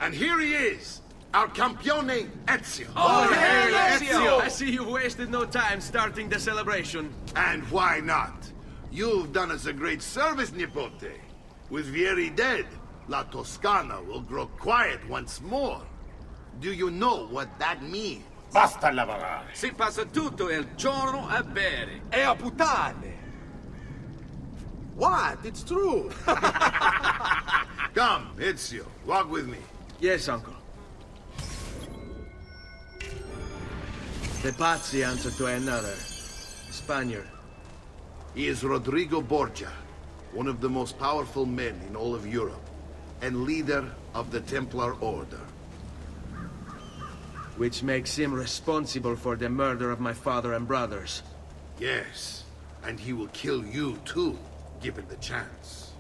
And here he is, our campione Ezio. Oh, hey, Ezio! I see you've wasted no time starting the celebration. And why not? You've done us a great service, Nipote. With Vieri dead, La Toscana will grow quiet once more. Do you know what that means? Basta lavorare. Si passa tutto il giorno a bere. E a puttane. What? It's true. Come, Ezio, walk with me. Yes, uncle. The Pazzi answer to another. Spaniard. He is Rodrigo Borgia, one of the most powerful men in all of Europe, and leader of the Templar Order. Which makes him responsible for the murder of my father and brothers. Yes, and he will kill you too, given the chance.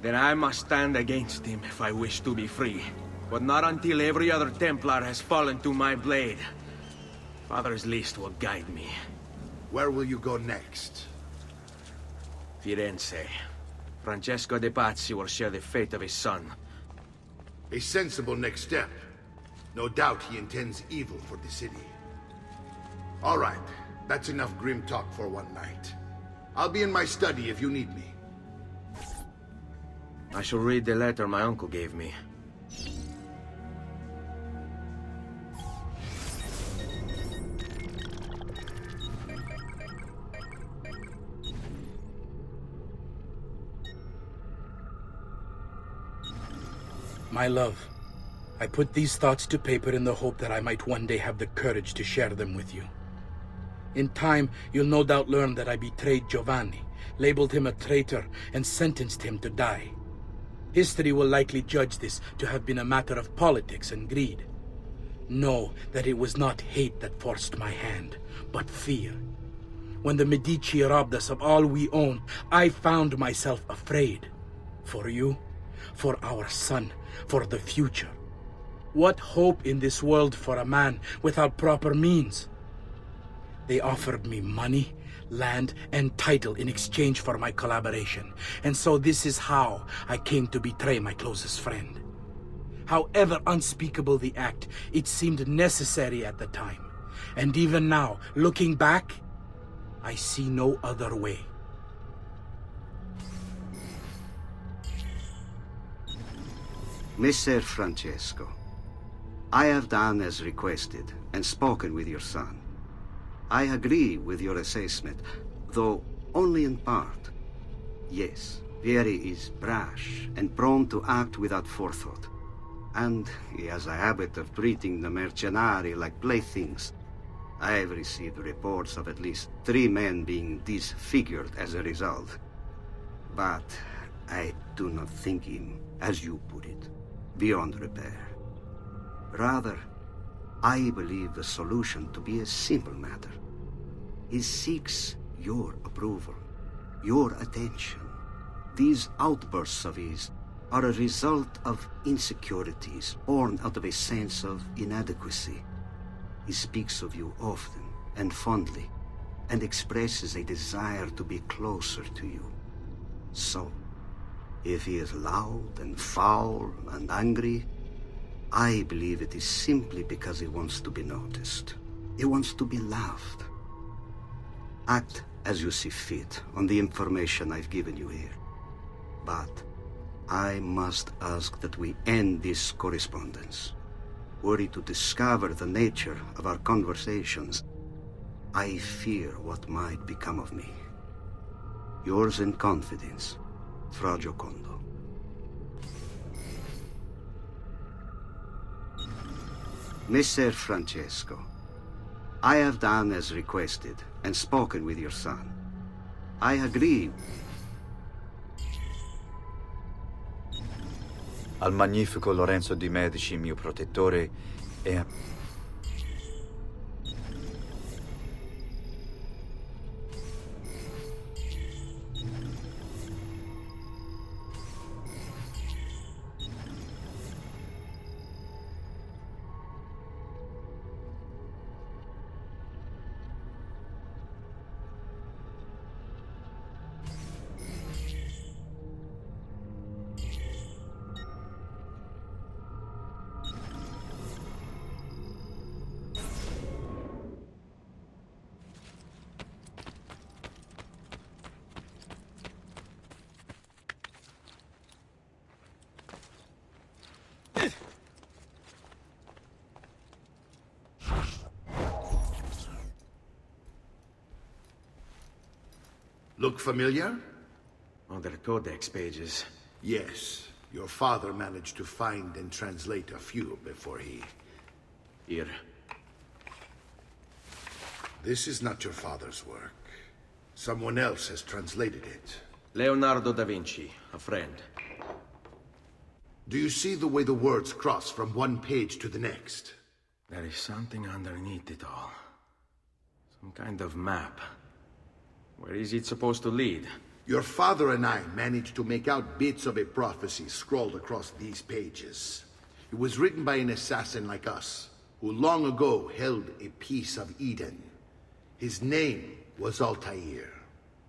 Then I must stand against him if I wish to be free. But not until every other Templar has fallen to my blade. Father's list will guide me. Where will you go next? Firenze. Francesco de Pazzi will share the fate of his son. A sensible next step. No doubt he intends evil for the city. All right, that's enough grim talk for one night. I'll be in my study if you need me. I shall read the letter my uncle gave me. My love, I put these thoughts to paper in the hope that I might one day have the courage to share them with you. In time, you'll no doubt learn that I betrayed Giovanni, labeled him a traitor, and sentenced him to die. History will likely judge this to have been a matter of politics and greed. Know that it was not hate that forced my hand, but fear. When the Medici robbed us of all we own, I found myself afraid. For you, for our son, for the future. What hope in this world for a man without proper means? They offered me money, land, and title in exchange for my collaboration. And so this is how I came to betray my closest friend. However unspeakable the act, it seemed necessary at the time. And even now, looking back, I see no other way. Messer Francesco, I have done as requested and spoken with your son. I agree with your assessment, though only in part. Yes, Vieri is brash and prone to act without forethought. And he has a habit of treating the mercenari like playthings. I have received reports of at least 3 men being disfigured as a result. But I do not think him, as you put it, beyond repair. Rather, I believe the solution to be a simple matter. He seeks your approval, your attention. These outbursts of his are a result of insecurities born out of a sense of inadequacy. He speaks of you often and fondly, and expresses a desire to be closer to you. So, if he is loud and foul and angry, I believe it is simply because he wants to be noticed. He wants to be loved. Act as you see fit on the information I've given you here. But I must ask that we end this correspondence. Were he to discover the nature of our conversations, I fear what might become of me. Yours in confidence, Fra Giocondo. Messer Francesco, I have done as requested and spoken with your son. I agree. Al magnifico Lorenzo di Medici, mio protettore, e Look familiar? Other codex pages. Yes. Your father managed to find and translate a few before he... Here. This is not your father's work. Someone else has translated it. Leonardo da Vinci, a friend. Do you see the way the words cross from one page to the next? There is something underneath it all. Some kind of map. Where is it supposed to lead? Your father and I managed to make out bits of a prophecy scrawled across these pages. It was written by an assassin like us, who long ago held a piece of Eden. His name was Altair.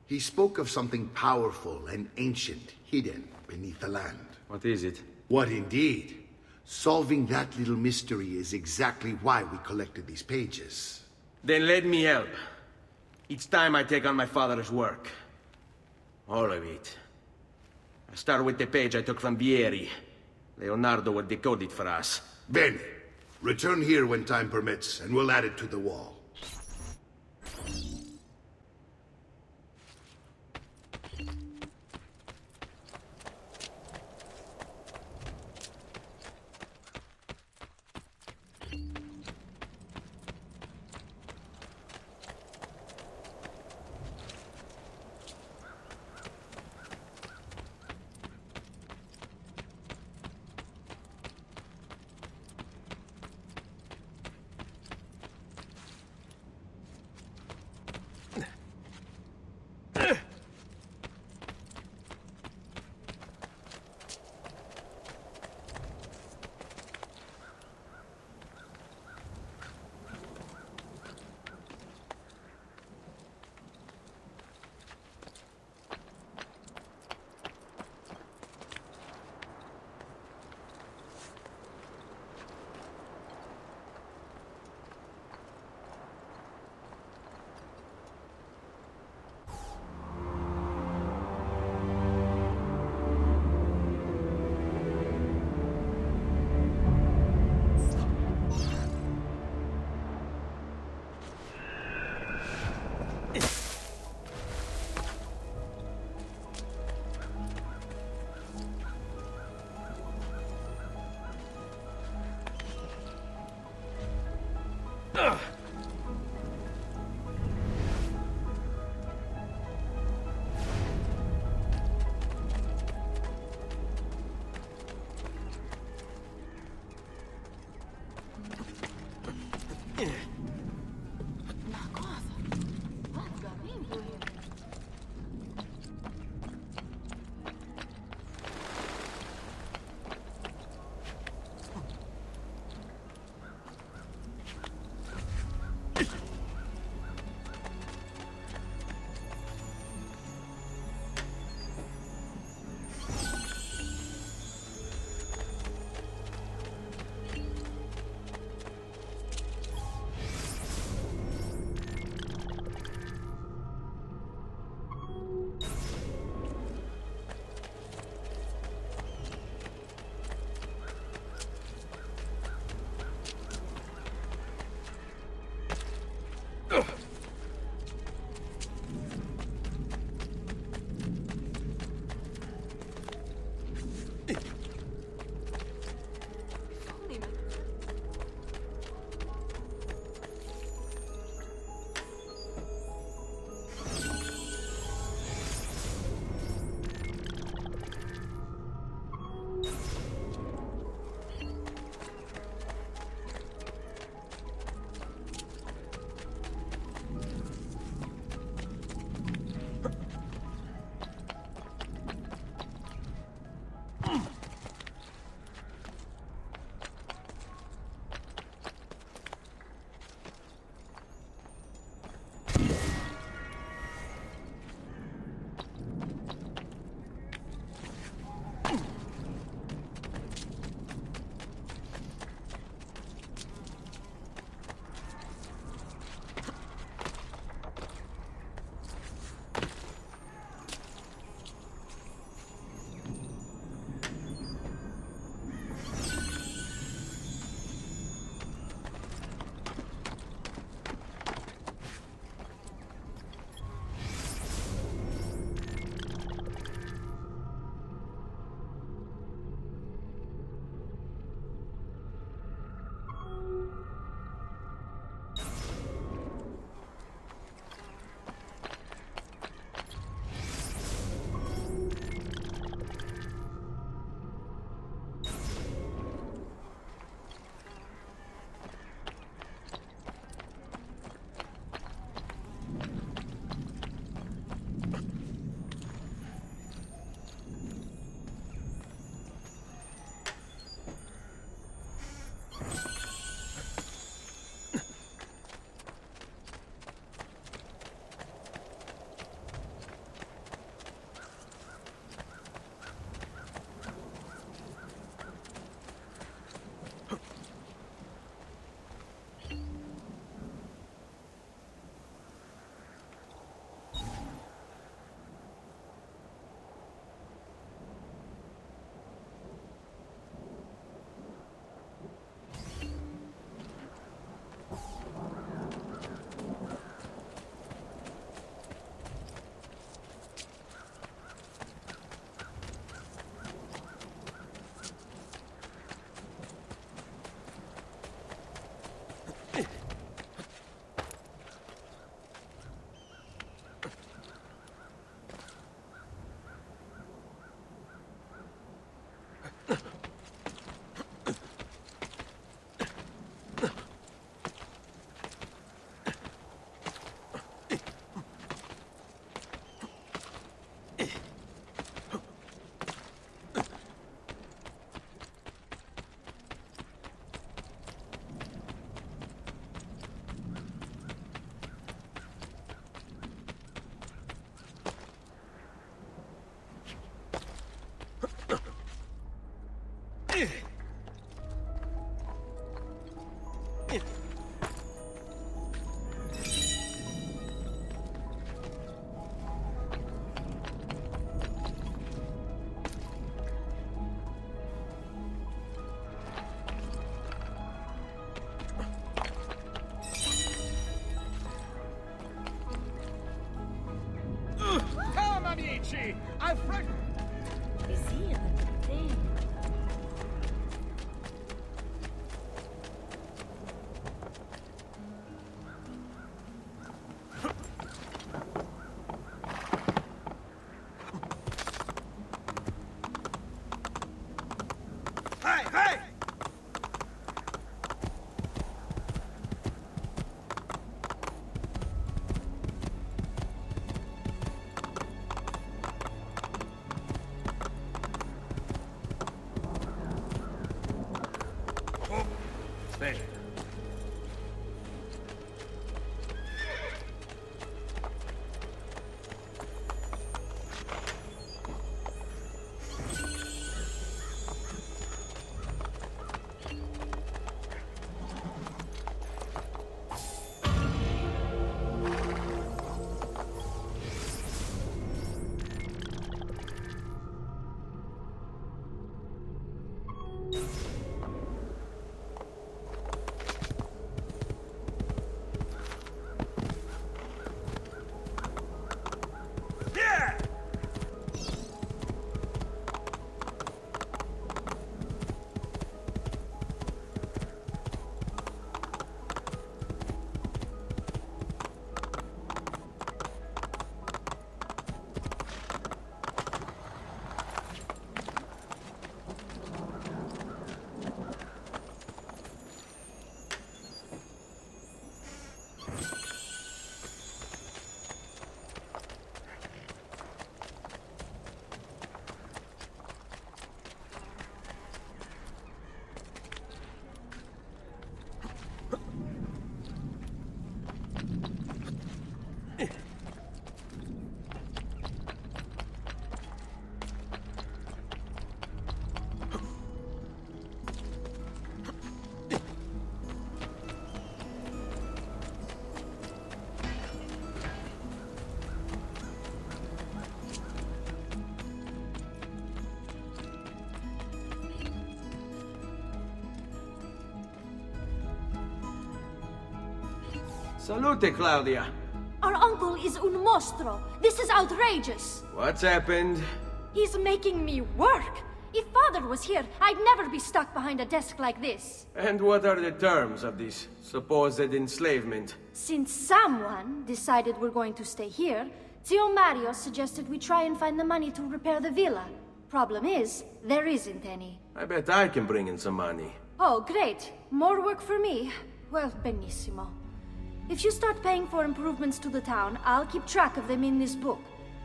He spoke of something powerful and ancient hidden beneath the land. What is it? What indeed? Solving that little mystery is exactly why we collected these pages. Then let me help. It's time I take on my father's work. All of it. I start with the page I took from Vieri. Leonardo will decode it for us. Bene. Return here when time permits, and we'll add it to the wall. Come, amici! I'll fresh... Vizier, thing. Hey, hey! Special. Salute, Claudia. Our uncle is un mostro. This is outrageous. What's happened? He's making me work. If father was here, I'd never be stuck behind a desk like this. And what are the terms of this supposed enslavement? Since someone decided we're going to stay here, Zio Mario suggested we try and find the money to repair the villa. Problem is, there isn't any. I bet I can bring in some money. Oh, great. More work for me. Well, benissimo. If you start paying for improvements to the town, I'll keep track of them in this book.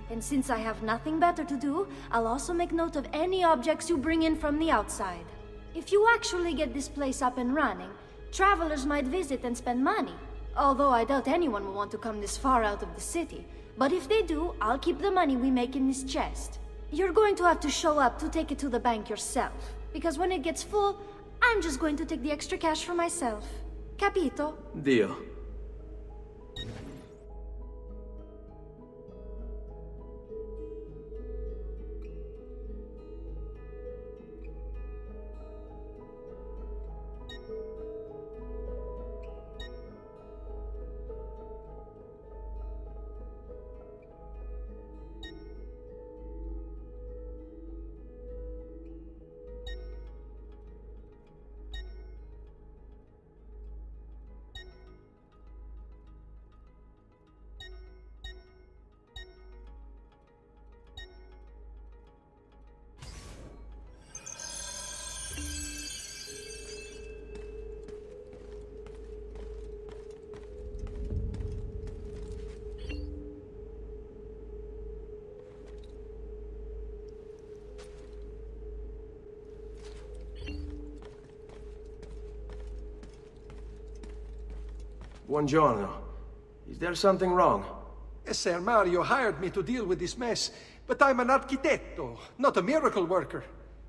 And since I have nothing better to do, I'll also make note of any objects you bring in from the outside. If you actually get this place up and running, travelers might visit and spend money. Although I doubt anyone will want to come this far out of the city. But if they do, I'll keep the money we make in this chest. You're going to have to show up to take it to the bank yourself. Because when it gets full, I'm just going to take the extra cash for myself. Capito? Deal. Buongiorno. Is there something wrong? Sir Mario hired me to deal with this mess, but I'm an architetto, not a miracle worker.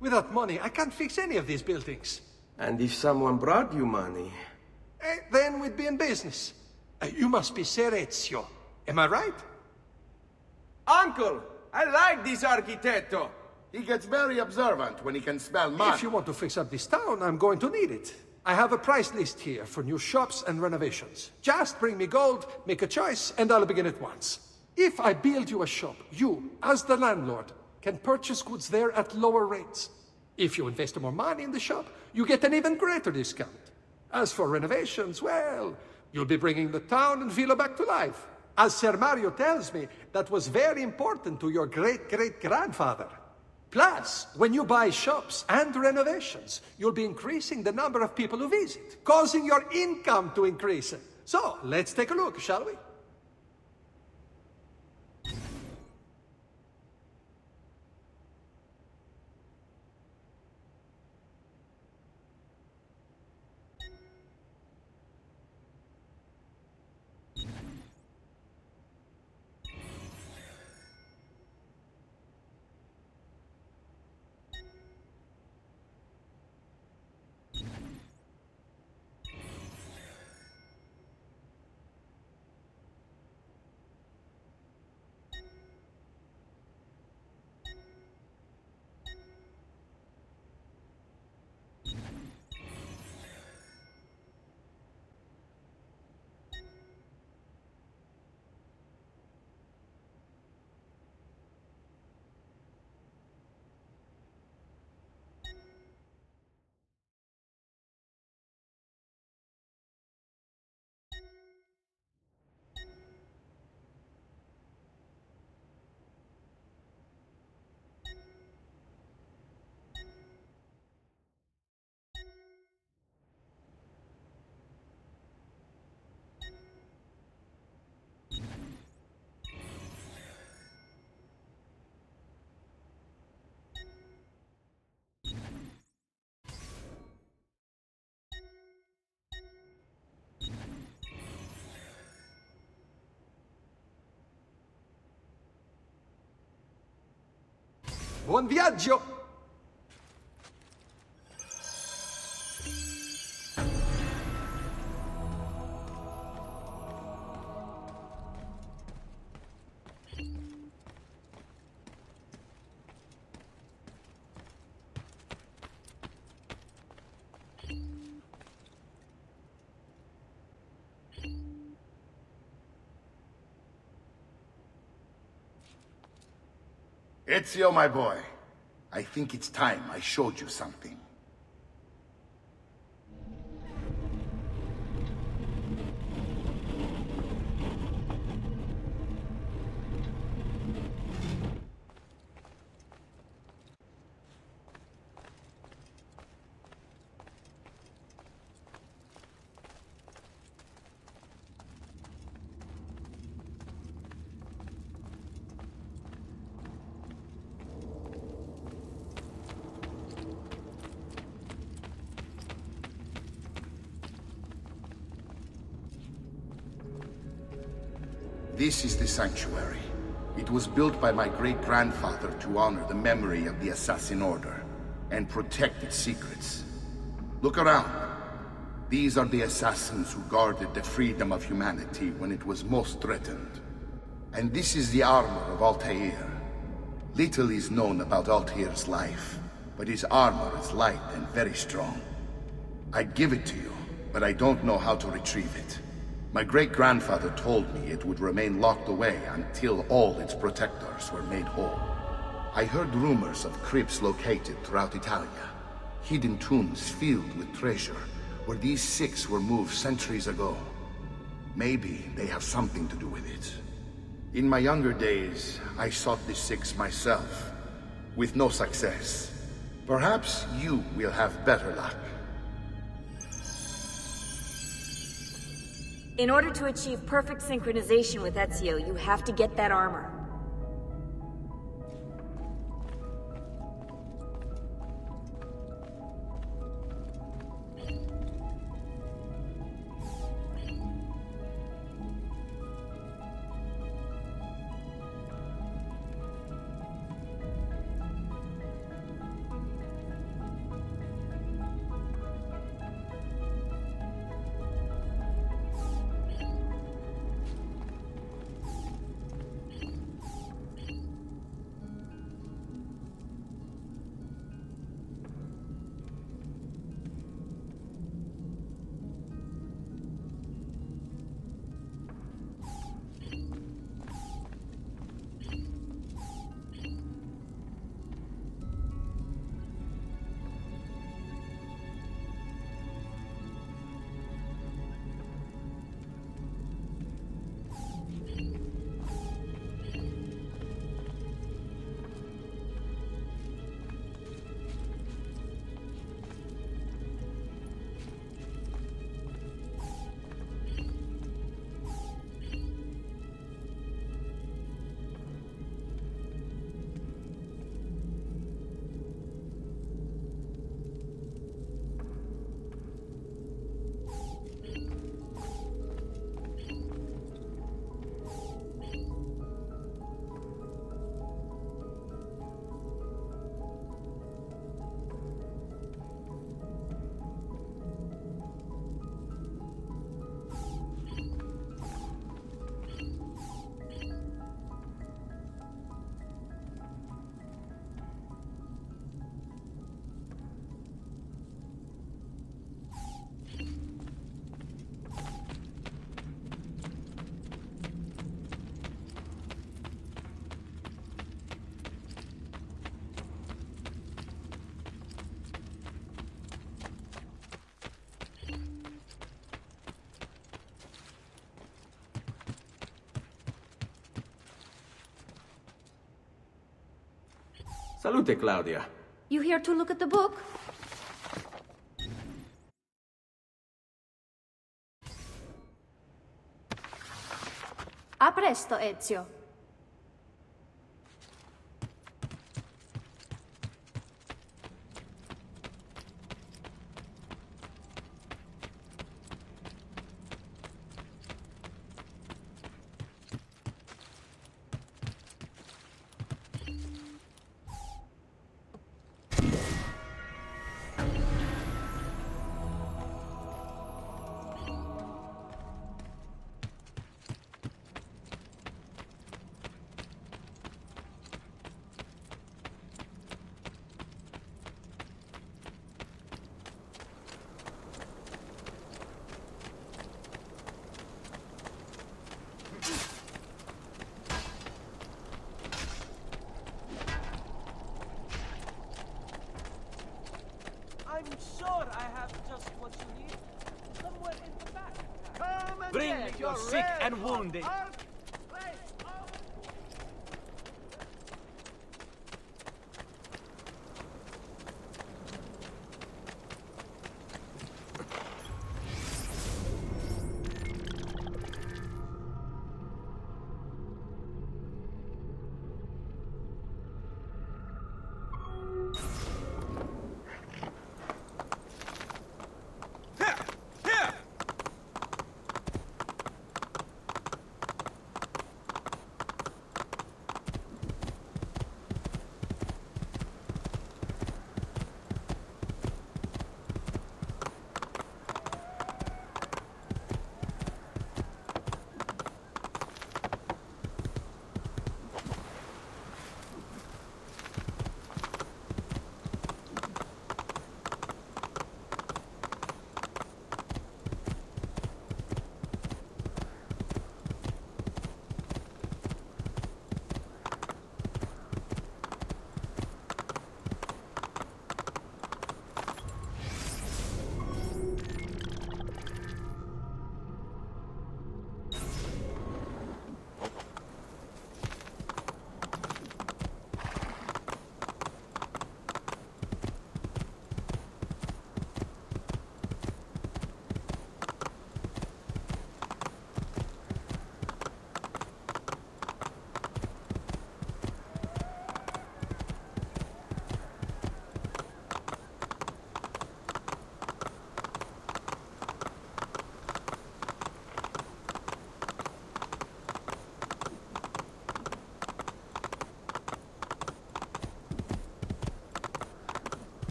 Without money, I can't fix any of these buildings. And if someone brought you money? then we'd be in business. You must be Ser Ezio. Am I right? Uncle! I like this architetto! He gets very observant when he can smell mud. If you want to fix up this town, I'm going to need it. I have a price list here for new shops and renovations. Just bring me gold, make a choice, and I'll begin at once. If I build you a shop, you, as the landlord, can purchase goods there at lower rates. If you invest more money in the shop, you get an even greater discount. As for renovations, well, you'll be bringing the town and Villa back to life. As Ser Mario tells me, that was very important to your great-great-grandfather. Plus, when you buy shops and renovations, you'll be increasing the number of people who visit, causing your income to increase. So, let's take a look, shall we? Buon viaggio! Ezio, my boy, I think it's time I showed you something. This is the sanctuary. It was built by my great-grandfather to honor the memory of the Assassin Order and protect its secrets. Look around. These are the assassins who guarded the freedom of humanity when it was most threatened. And this is the armor of Altair. Little is known about Altair's life, but his armor is light and very strong. I'd give it to you, but I don't know how to retrieve it. My great-grandfather told me it would remain locked away until all its protectors were made whole. I heard rumors of crypts located throughout Italia, hidden tombs filled with treasure, where these six were moved centuries ago. Maybe they have something to do with it. In my younger days, I sought the six myself, with no success. Perhaps you will have better luck. In order to achieve perfect synchronization with Ezio, you have to get that armor. Salute, Claudia. You here to look at the book? A presto, Ezio. I'm sure I have just what you need. Somewhere in the back. Come and bring me your sick and wounded.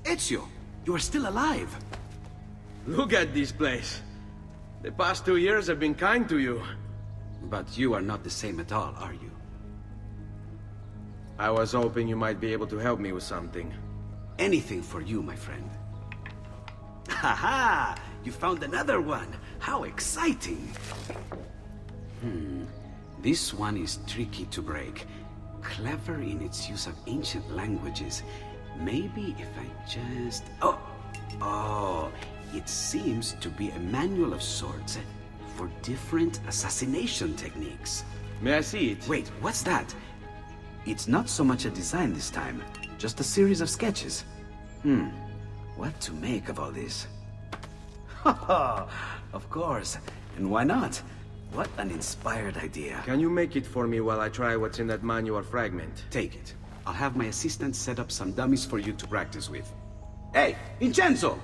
Ezio, you are still alive. Look at this place. The past 2 years have been kind to you. But you are not the same at all, are you? I was hoping you might be able to help me with something. Anything for you, my friend. Ha-ha! You found another one! How exciting! This one is tricky to break. Clever in its use of ancient languages. Maybe if I just... Oh, it seems to be a manual of sorts for different assassination techniques. May I see it? Wait, what's that? It's not so much a design this time, just a series of sketches. What to make of all this? Of course, and why not? What an inspired idea. Can you make it for me while I try what's in that manual fragment? Take it. I'll have my assistant set up some dummies for you to practice with. Hey, Vincenzo!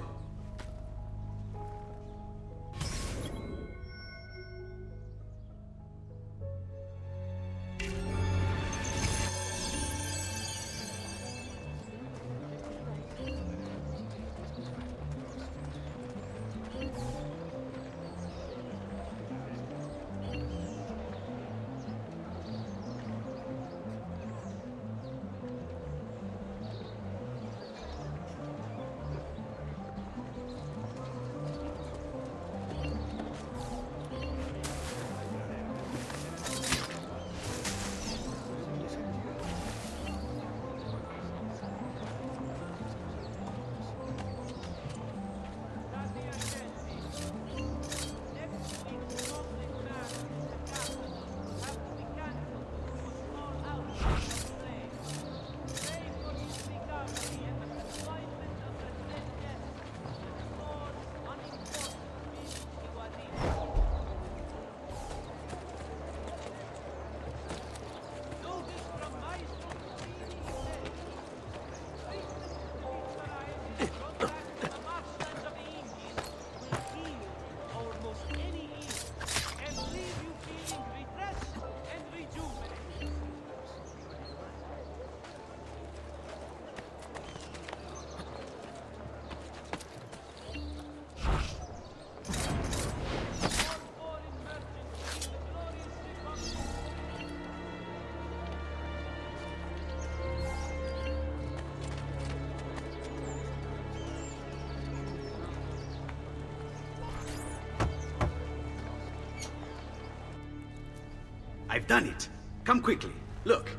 I've done it. Come quickly. Look.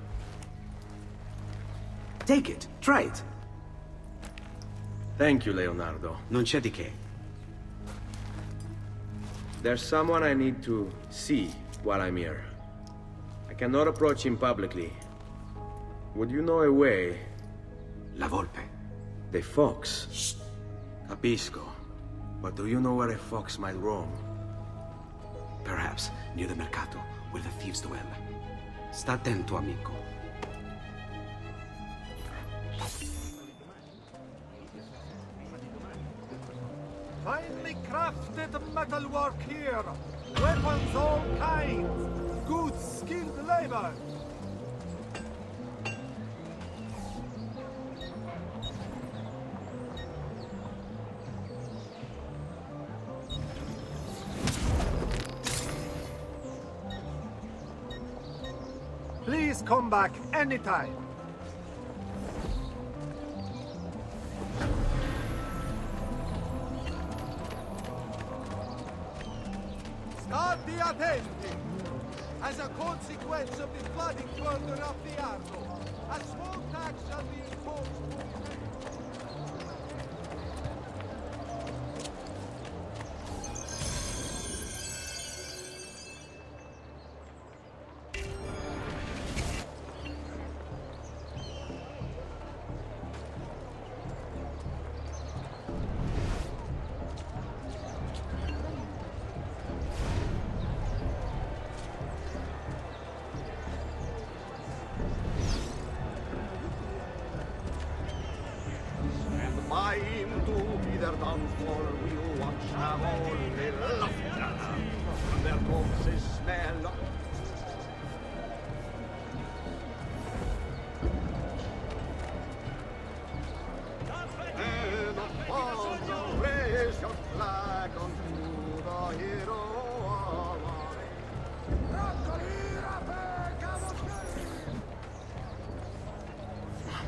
Take it. Try it. Thank you, Leonardo. Non c'è di che. There's someone I need to see while I'm here. I cannot approach him publicly. Would you know a way? La Volpe. The fox. Shh. Capisco. But do you know where a fox might roam? Perhaps near the mercato, where the thieves dwell. Sta attento, amico. Finely crafted metalwork here. Weapons all kinds. Good, skilled labor. Please come back anytime. State attenti! As a consequence of the flooding further up the Arno, a small tax shall be imposed.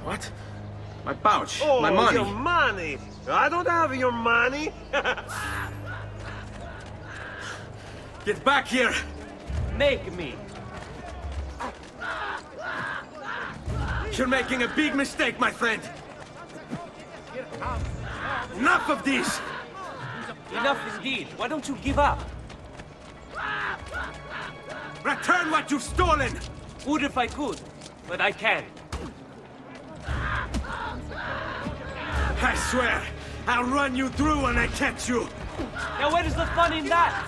What? My pouch. Oh, my money. Your money! I don't have your money! Get back here! Make me! You're making a big mistake, my friend! Enough of this! Enough indeed. Why don't you give up? Return what you've stolen! Would if I could, but I can't. I swear, I'll run you through when I catch you! Now where's the fun in that?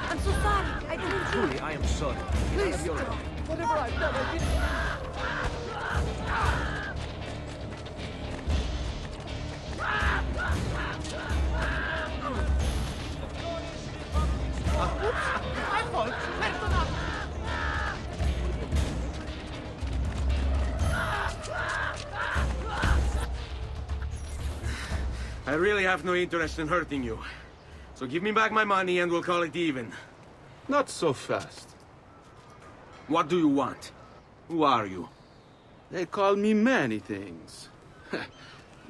I'm so sorry. I didn't see. Truly, I am sorry. Please, whatever I've done, I didn't... I really have no interest in hurting you. So give me back my money and we'll call it even. Not so fast. What do you want? Who are you? They call me many things.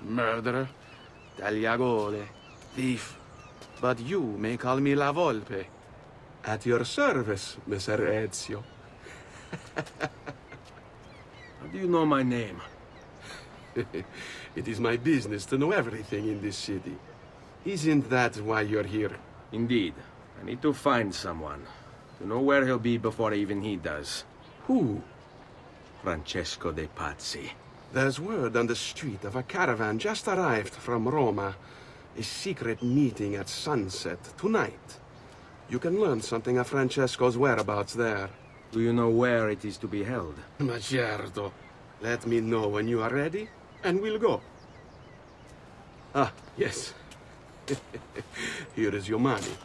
Murderer, tagliagole, thief. But you may call me La Volpe. At your service, Messer Ezio. How do you know my name? It is my business to know everything in this city. Isn't that why you're here? Indeed. I need to find someone. To know where he'll be before even he does. Who? Francesco de Pazzi. There's word on the street of a caravan just arrived from Roma. A secret meeting at sunset tonight. You can learn something of Francesco's whereabouts there. Do you know where it is to be held? Ma certo. Let me know when you are ready, and we'll go. Ah, yes. Here is your money.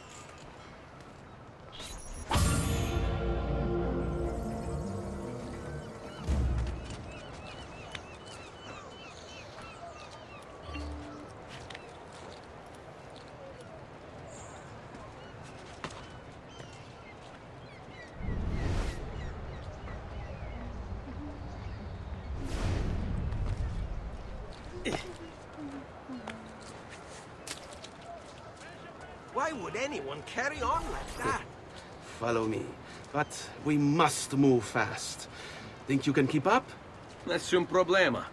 Why would anyone carry on like that? Follow me. But we must move fast. Think you can keep up? Nessun problema.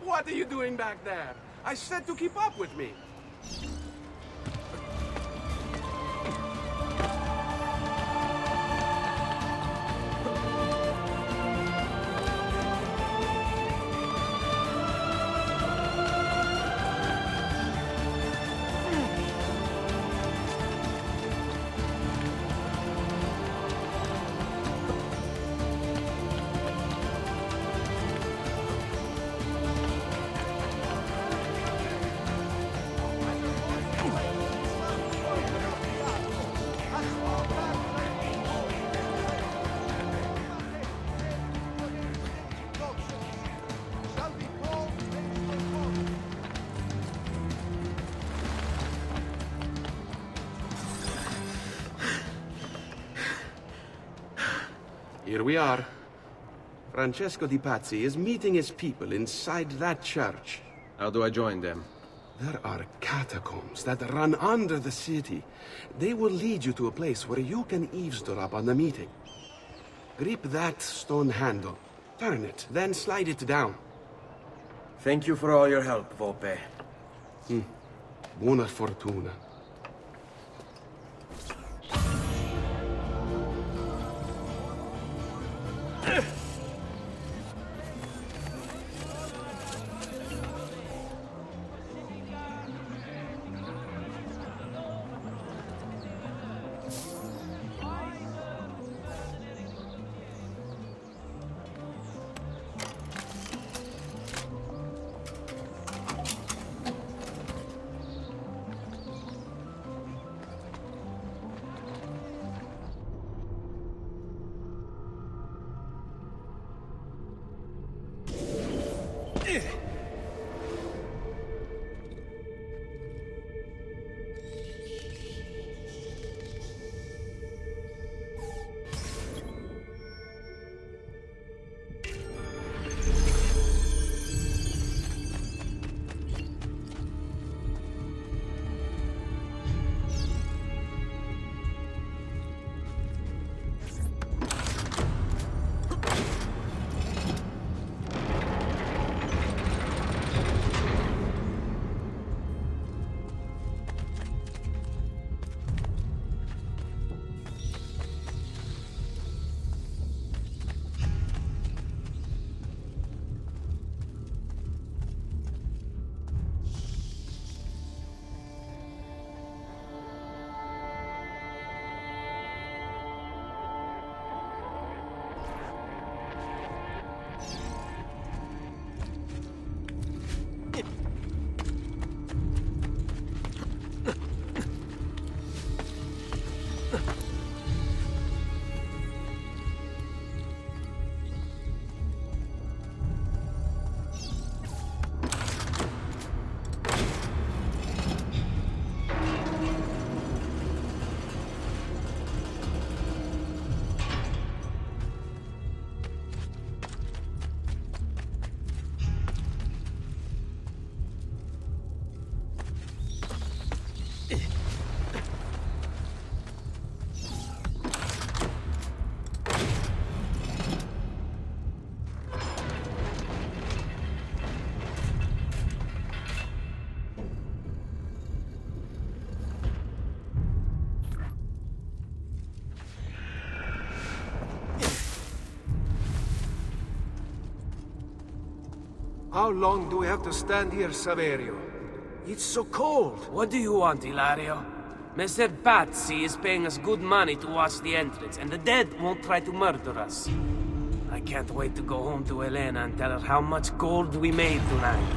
What are you doing back there? I said to keep up with me. Here we are. Francesco Di Pazzi is meeting his people inside that church. How do I join them? There are catacombs that run under the city. They will lead you to a place where you can eavesdrop on the meeting. Grip that stone handle. Turn it, then slide it down. Thank you for all your help, Volpe. Buona fortuna. How long do we have to stand here, Saverio? It's so cold. What do you want, Ilario? Messer Pazzi is paying us good money to watch the entrance, and the dead won't try to murder us. I can't wait to go home to Elena and tell her how much gold we made tonight.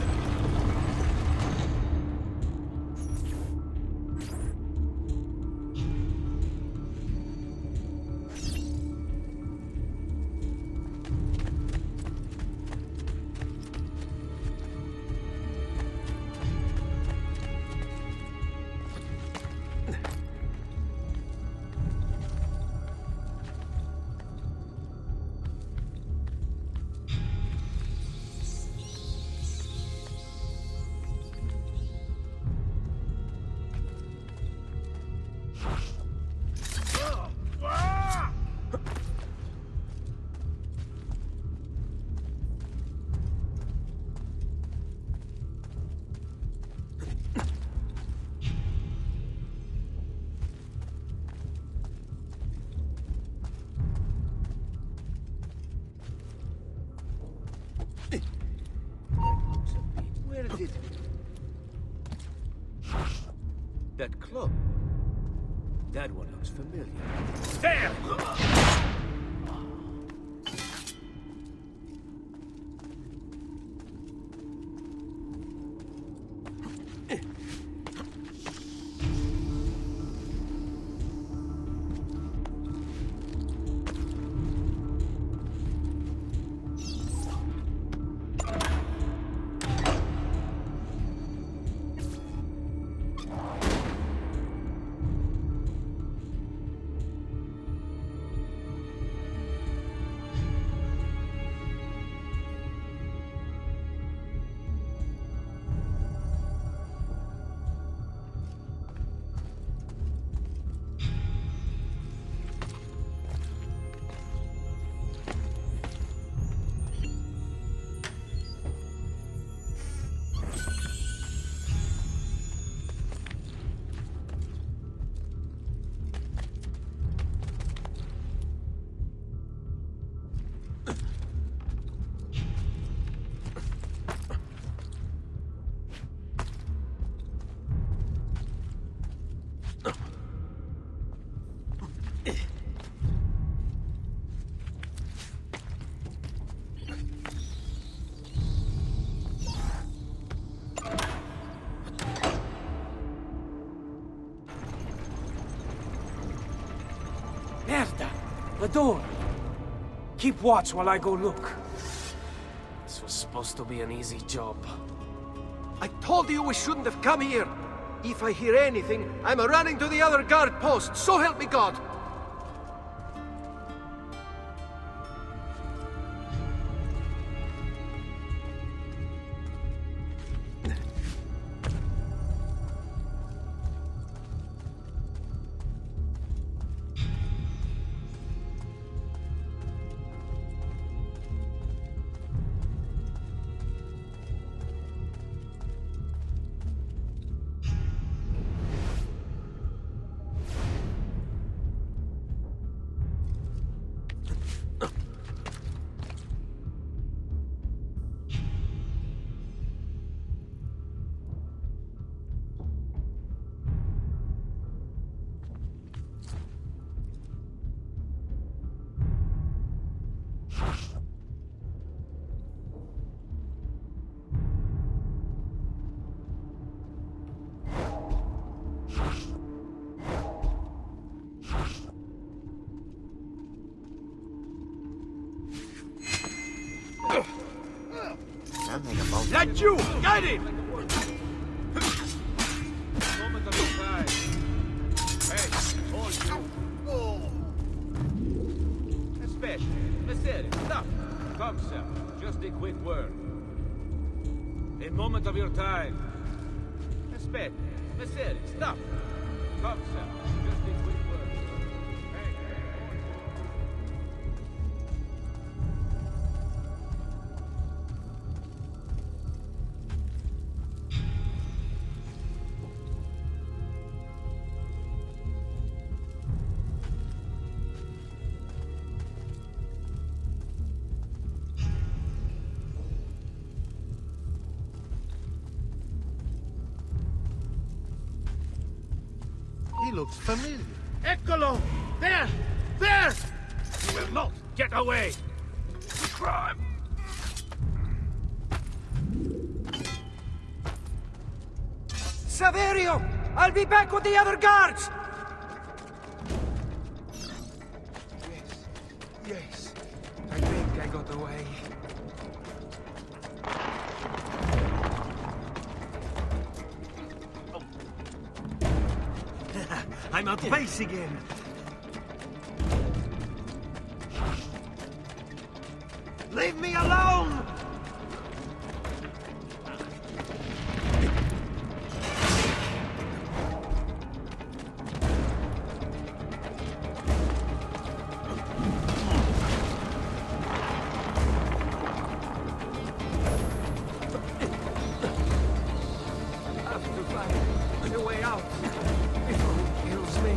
Where did... That club. That one looks familiar. There! Merda! The door! Keep watch while I go look. This was supposed to be an easy job. I told you we shouldn't have come here. If I hear anything, I'm running to the other guard post, so help me God! Let you! Get it! Hey, hold you. Especially, Messere, stop. Come, sir. Just a quick word. A moment of your time. Aspetta, Messere, stop. Come, sir. Just a quick word. Hey, hold you. He looks familiar. Eccolo! There! There! You will not get away! Crime! Saverio! I'll be back with the other guards! Yes. I think I got away. I'm at base again. Leave me alone! I have to find a way out before he kills me.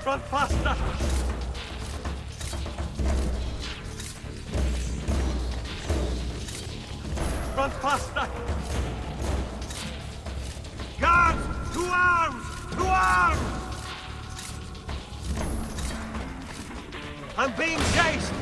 Run faster! Run faster! Guards! To arms! To arms! I'm being chased!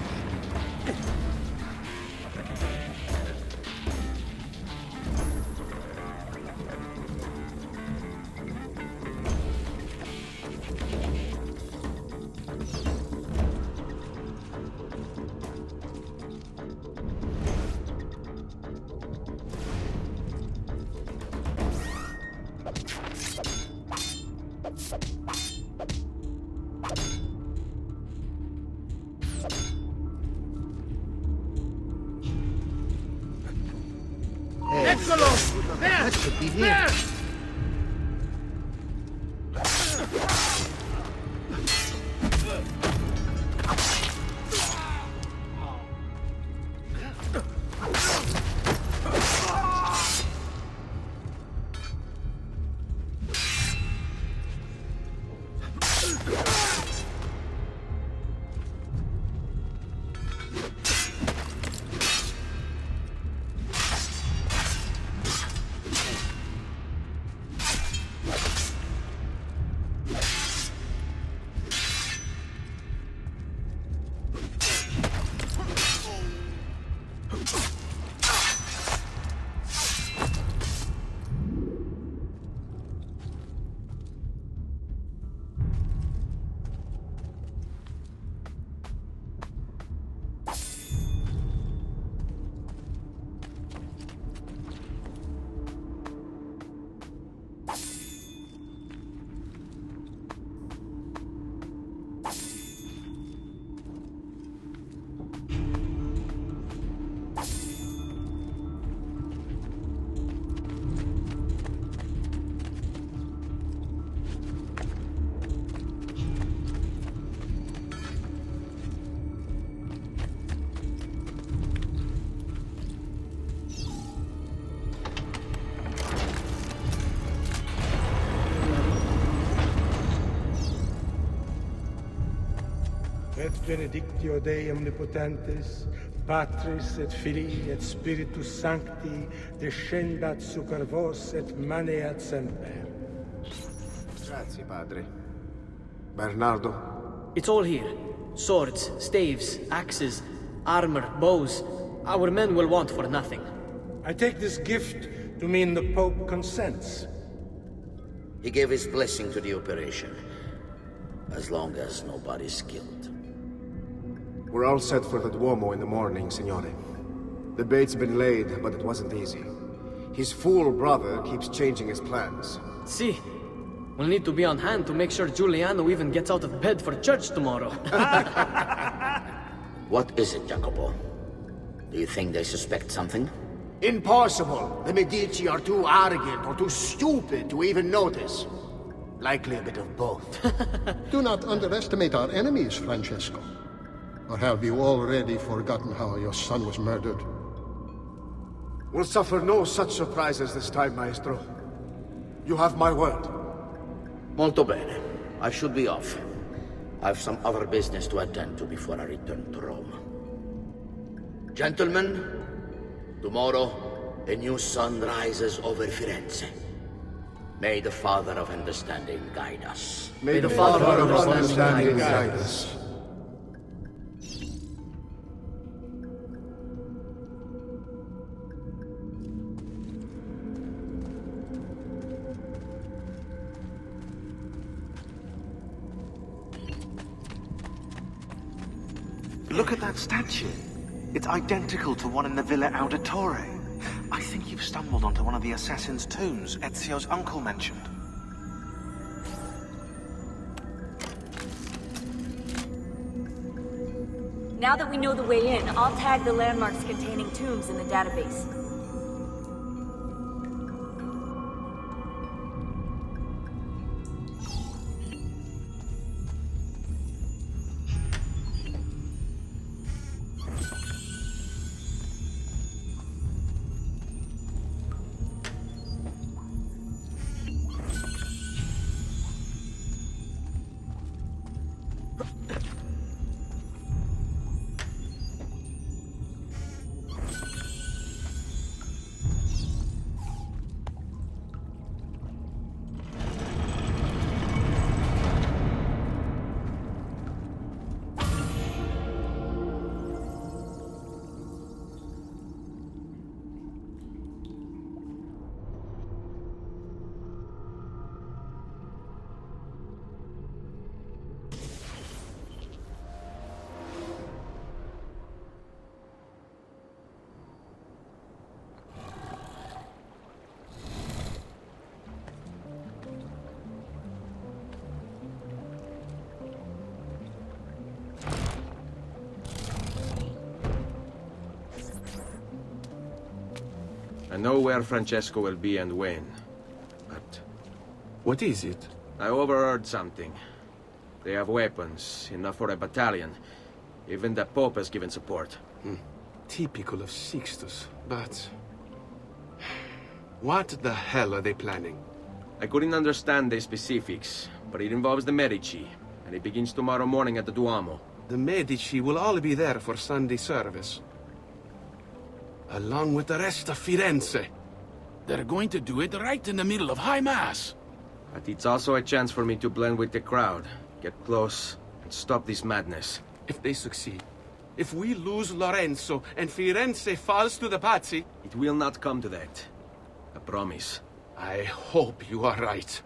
Et benedictio Dei omnipotentis, Patris et Filii et Spiritus Sancti, descendat super vos et maneat semper. Grazie, Padre. Bernardo? It's all here. Swords, staves, axes, armor, bows. Our men will want for nothing. I take this gift to mean the Pope consents. He gave his blessing to the operation, as long as nobody's killed. We're all set for the Duomo in the morning, Signore. The bait's been laid, but it wasn't easy. His fool brother keeps changing his plans. See, we'll need to be on hand to make sure Giuliano even gets out of bed for church tomorrow. What is it, Jacopo? Do you think they suspect something? Impossible! The Medici are too arrogant or too stupid to even notice. Likely a bit of both. Do not underestimate our enemies, Francesco. Or have you already forgotten how your son was murdered? We'll suffer no such surprises this time, Maestro. You have my word. Molto bene. I should be off. I've some other business to attend to before I return to Rome. Gentlemen, tomorrow, a new sun rises over Firenze. May the Father of Understanding guide us. May the Father of Understanding guide us. Look at that statue. It's identical to one in the Villa Auditore. I think you've stumbled onto one of the assassin's tombs Ezio's uncle mentioned. Now that we know the way in, I'll tag the landmarks containing tombs in the database. I know where Francesco will be and when. But... What is it? I overheard something. They have weapons, enough for a battalion. Even the Pope has given support. Typical of Sixtus, but... What the hell are they planning? I couldn't understand the specifics, but it involves the Medici, and it begins tomorrow morning at the Duomo. The Medici will all be there for Sunday service. Along with the rest of Firenze. They're going to do it right in the middle of High Mass. But it's also a chance for me to blend with the crowd, get close, and stop this madness. If they succeed, if we lose Lorenzo and Firenze falls to the Pazzi... It will not come to that. I promise. I hope you are right.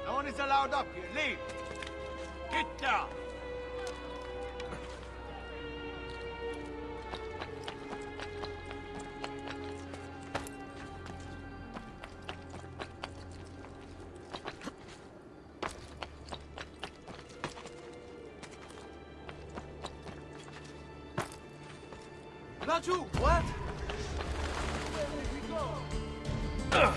No one is allowed up here. Leave. Get down. Laggiù, what? Where did we go? Ugh.